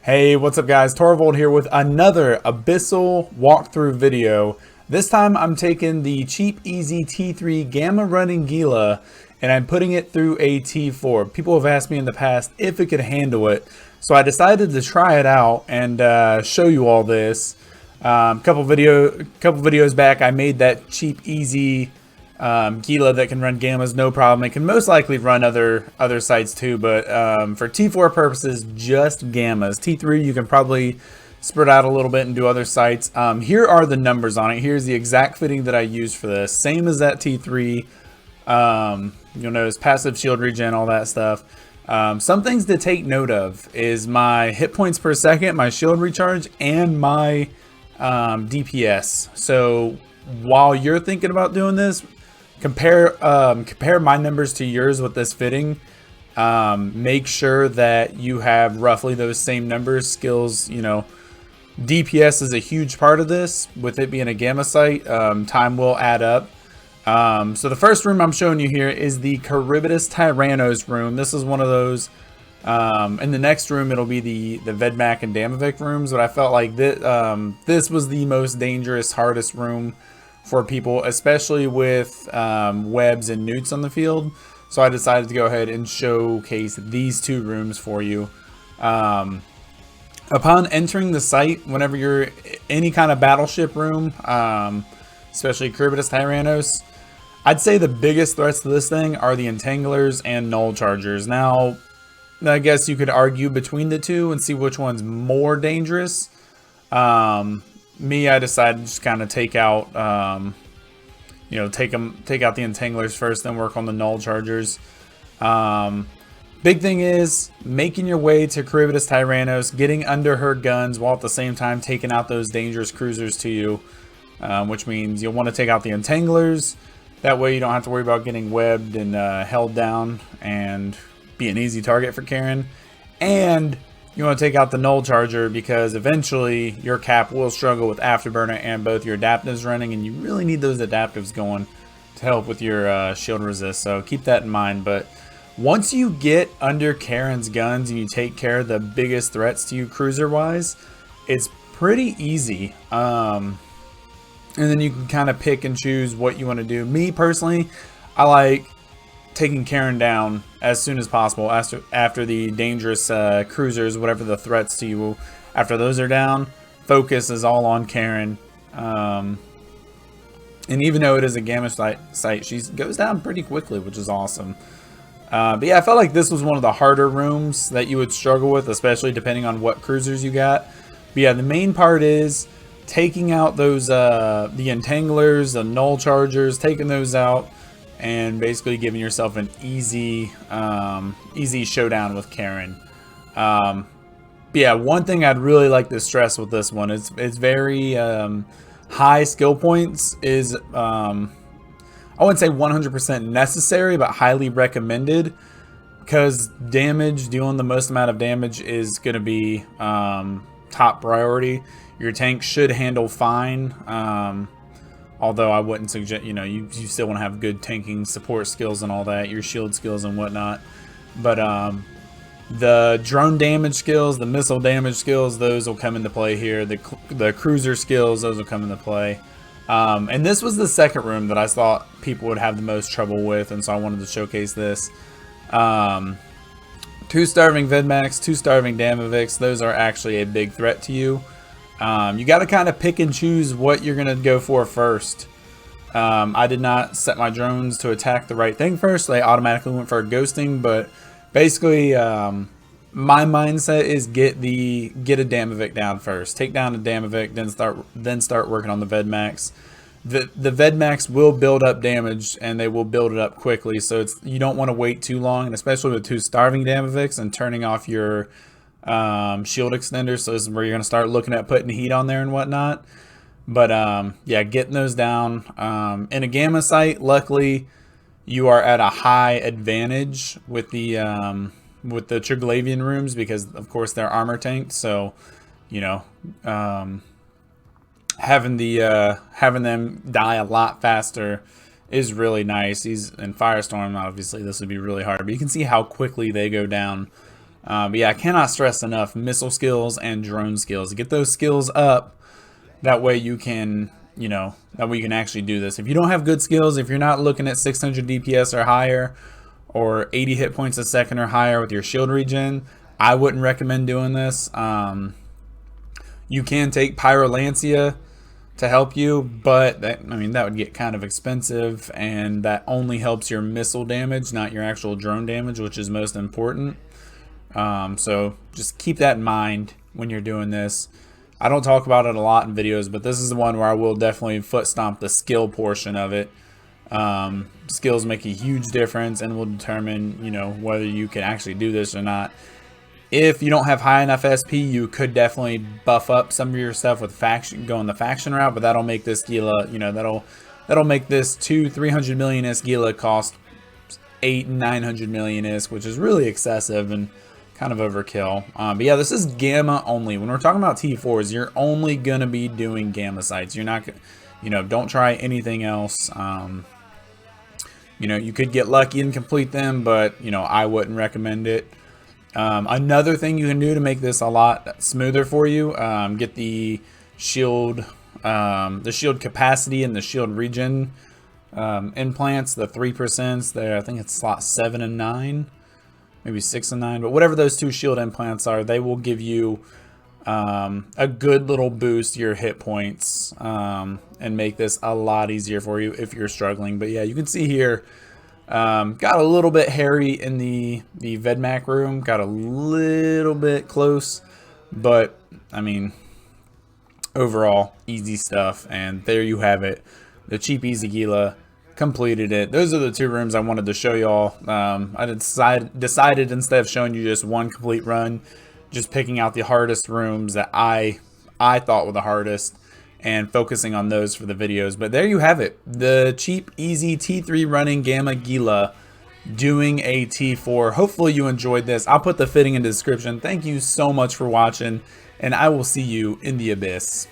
Hey, what's up guys? Torvald here with another Abyssal walkthrough video. This time I'm taking the cheap, easy T3 gamma running Gila and I'm putting it through a T4. People have asked me in the past if it could handle it. So I decided to try it out and show you all this. Couple videos back I made that cheap, easy Gila that can run gammas no problem. It can most likely run other sites too, but for T4 purposes, just gammas. T3 you can probably spread out a little bit and do other sites. Here are the numbers on it. Here's the exact fitting that I used for this, same as that T3. You'll notice passive shield regen, all that stuff. Some things to take note of is my hit points per second, my shield recharge, and my DPS. So while you're thinking about doing this, compare my numbers to yours with this fitting. Make sure that you have roughly those same numbers. Skills, you know, DPS is a huge part of this. With it being a gamma site, time will add up. So the first room I'm showing you here is the Charybdis Tyrannos room. This is one of those. In the next room, it'll be the Vedmak and Damavik rooms. But I felt like this was the most dangerous, hardest room for people, especially with webs and newts on the field. So I decided to go ahead and showcase these two rooms for you. Upon entering the site, whenever you're any kind of battleship room, especially Charybdis Tyrannos, I'd say the biggest threats to this thing are the Entanglers and Null Chargers. Now, I guess you could argue between the two and see which one's more dangerous. I decided to just kind of take out, take out the Entanglers first, then work on the Null Chargers. Big thing is making your way to Charybdis Tyrannos, getting under her guns while at the same time taking out those dangerous cruisers to you, which means you'll want to take out the Entanglers. That way you don't have to worry about getting webbed and held down and be an easy target for Karen. And you want to take out the Null Charger because eventually your cap will struggle with Afterburner and both your adaptives running, and you really need those adaptives going to help with your shield resist. So keep that in mind. But once you get under Karen's guns and you take care of the biggest threats to you cruiser-wise, it's pretty easy. And then you can kind of pick and choose what you want to do. Me personally, I like taking Karen down as soon as possible after the dangerous cruisers, whatever the threats to you, after those are down, focus is all on Karen. And even though it is a gamma site, she goes down pretty quickly, which is awesome. But yeah, I felt like this was one of the harder rooms that you would struggle with, especially depending on what cruisers you got. But yeah, the main part is taking out those the Entanglers, the Null Chargers, taking those out, and basically giving yourself an easy showdown with Karen. But yeah, one thing I'd really like to stress with this one is it's very high skill points is I wouldn't say 100% necessary, but highly recommended, because damage, dealing the most amount of damage, is going to be top priority. Your tank should handle fine. Although I wouldn't suggest, you still want to have good tanking support skills and all that, your shield skills and whatnot. But the drone damage skills, the missile damage skills, those will come into play here. The cruiser skills, those will come into play. And this was the second room that I thought people would have the most trouble with, and so I wanted to showcase this. 2 starving Vedmaks, 2 starving Damaviks, those are actually a big threat to you. You got to kind of pick and choose what you're going to go for first. I did not set my drones to attack the right thing first. They automatically went for a ghosting, but basically my mindset is get a Damavik down first. Take down a Damavik, then start working on the Vedmaks. The Vedmaks will build up damage, and they will build it up quickly, so you don't want to wait too long, and especially with 2 starving Damaviks and turning off your shield extenders. So this is where you're going to start looking at putting heat on there and whatnot. But yeah, getting those down. In a gamma site, luckily you are at a high advantage with the Triglavian rooms, because of course they're armor tanked. So having them die a lot faster is really nice. In Firestorm, obviously this would be really hard, but you can see how quickly they go down. But yeah, I cannot stress enough missile skills and drone skills. Get those skills up. That way you can, that way you can actually do this. If you don't have good skills, if you're not looking at 600 DPS or higher, or 80 hit points a second or higher with your shield regen, I wouldn't recommend doing this. You can take Pyrolancia to help you, but that would get kind of expensive, and that only helps your missile damage, not your actual drone damage, which is most important. So just keep that in mind when you're doing this. I don't talk about it a lot in videos, but this is the one where I will definitely foot stomp the skill portion of it. Skills make a huge difference and will determine, whether you can actually do this or not. If you don't have high enough SP, you could definitely buff up some of your stuff with going the faction route, but that'll make this Gila, that'll make this 300 million ISK Gila cost 900 million ISK, which is really excessive and kind of overkill. But yeah, this is gamma only. When we're talking about T4s, you're only going to be doing gamma sites. You're not, don't try anything else. You could get lucky and complete them, but, I wouldn't recommend it. Another thing you can do to make this a lot smoother for you, get the shield capacity and the shield regen implants, the 3% there. I think it's slot 7 and 9. Maybe 6 and 9, but whatever those two shield implants are, they will give you a good little boost to your hit points and make this a lot easier for you if you're struggling. But yeah, you can see here, got a little bit hairy in the Vedmak room, got a little bit close, but overall easy stuff. And there you have it, the cheap easy Gila. Completed it. Those are the two rooms I wanted to show y'all. I decided instead of showing you just one complete run, just picking out the hardest rooms that I thought were the hardest and focusing on those for the videos. But there you have it, the cheap easy T3 running Gamma Gila doing a T4. Hopefully you enjoyed this. I'll put the fitting in the description. Thank you so much for watching, and I will see you in the abyss.